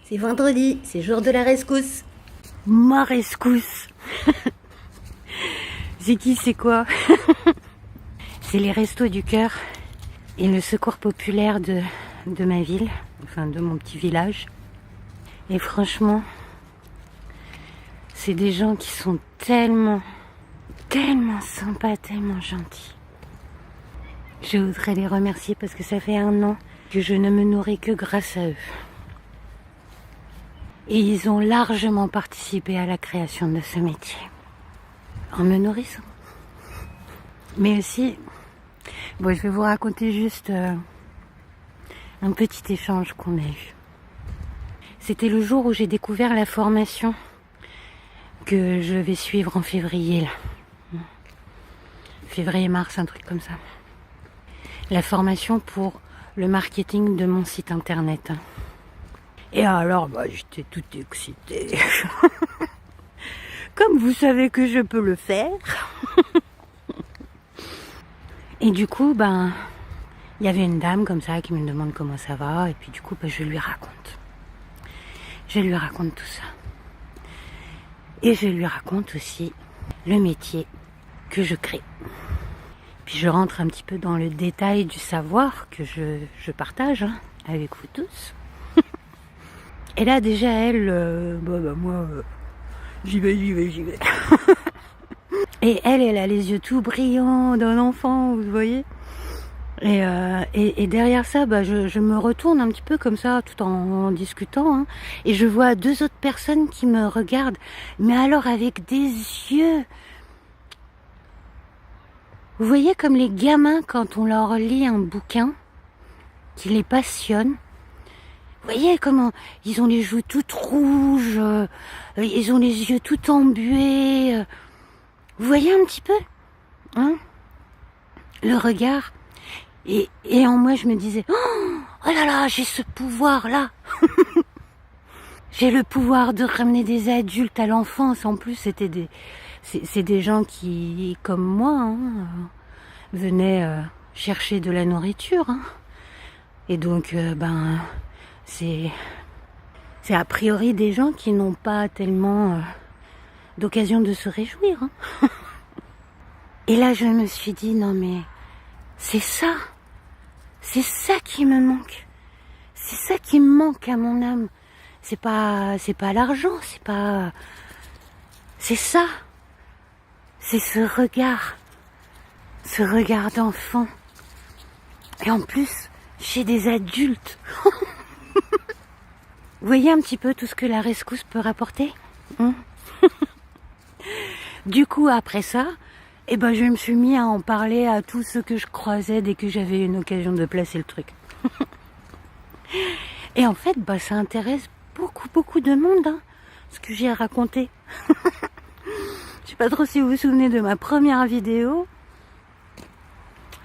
C'est vendredi, c'est jour de la rescousse. Ma rescousse. C'est qui, c'est quoi? C'est les Restos du Cœur et le secours populaire de ma ville, enfin de mon petit village. Et franchement, c'est des gens qui sont tellement sympas, tellement gentils. Je voudrais les remercier parce que ça fait 1 an que je ne me nourris que grâce à eux. Et ils ont largement participé à la création de ce métier, en me nourrissant. Mais aussi, bon, je vais vous raconter juste un petit échange qu'on a eu. C'était le jour où j'ai découvert la formation que je vais suivre en février, là. Février-mars, un truc comme ça. La formation pour le marketing de mon site internet. Et alors, j'étais toute excitée. Comme vous savez que je peux le faire. Et du coup, il y avait une dame comme ça qui me demande comment ça va. Et puis du coup, je lui raconte. Je lui raconte tout ça. Et je lui raconte aussi le métier que je crée. Puis je rentre un petit peu dans le détail du savoir que je partage avec vous tous. Et là déjà elle, moi, j'y vais. Et elle a les yeux tout brillants d'un enfant, vous voyez. Et derrière ça, je me retourne un petit peu comme ça, tout en discutant, et je vois 2 autres personnes qui me regardent, mais alors avec des yeux. Vous voyez comme les gamins quand on leur lit un bouquin qui les passionne. Vous voyez comment ils ont les joues toutes rouges, ils ont les yeux tout embués. Vous voyez un petit peu, le regard. Et en moi je me disais, oh là là, j'ai ce pouvoir-là. J'ai le pouvoir de ramener des adultes à l'enfance. En plus, c'est des gens qui, comme moi, venaient chercher de la nourriture. Et donc, c'est a priori des gens qui n'ont pas tellement d'occasion de se réjouir. Et là, je me suis dit, non mais, c'est ça qui me manque. C'est ça qui me manque à mon âme. C'est pas l'argent, c'est ça. C'est ce regard d'enfant. Et en plus, chez des adultes. Vous voyez un petit peu tout ce que la rescousse peut rapporter, Du coup, après ça, je me suis mis à en parler à tous ceux que je croisais dès que j'avais une occasion de placer le truc. Et en fait, ça intéresse beaucoup de monde, ce que j'ai à raconter. Je sais pas trop si vous vous souvenez de ma première vidéo.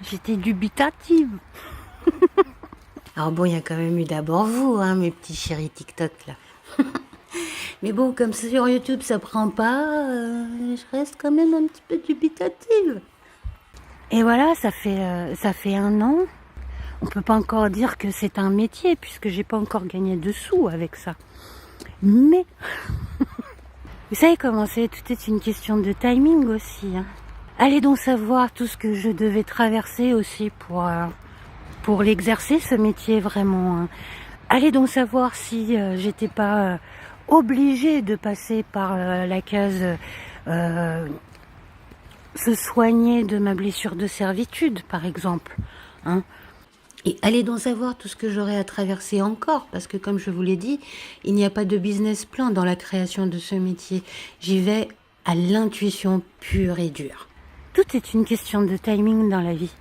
J'étais dubitative. Alors bon, il y a quand même eu d'abord vous, mes petits chéris TikTok là. Mais bon, comme sur YouTube ça prend pas, je reste quand même un petit peu dubitative. Et voilà, ça fait 1 an. On peut pas encore dire que c'est un métier puisque j'ai pas encore gagné de sous avec ça. Mais vous savez comment c'est, tout est une question de timing aussi. Allez donc savoir tout ce que je devais traverser aussi pour l'exercer, ce métier vraiment. Allez donc savoir si j'étais pas obligée de passer par la case se soigner de ma blessure de servitude, par exemple. Et allez donc savoir tout ce que j'aurai à traverser encore, parce que comme je vous l'ai dit, il n'y a pas de business plan dans la création de ce métier. J'y vais à l'intuition pure et dure. Tout est une question de timing dans la vie.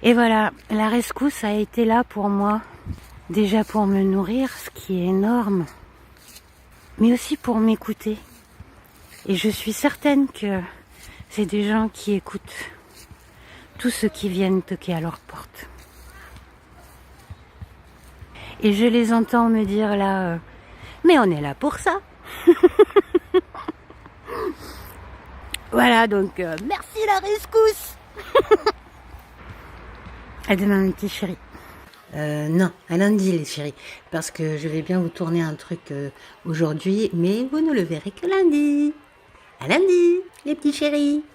Et voilà, la rescousse a été là pour moi, déjà pour me nourrir, ce qui est énorme, mais aussi pour m'écouter. Et je suis certaine que c'est des gens qui écoutent tous ceux qui viennent toquer à leur porte. Et je les entends me dire là, mais on est là pour ça. Voilà, donc merci la rescousse. À demain mes petits chéris. Non, à lundi les chéris, parce que je vais bien vous tourner un truc aujourd'hui, mais vous ne le verrez que lundi. À lundi, les petits chéris.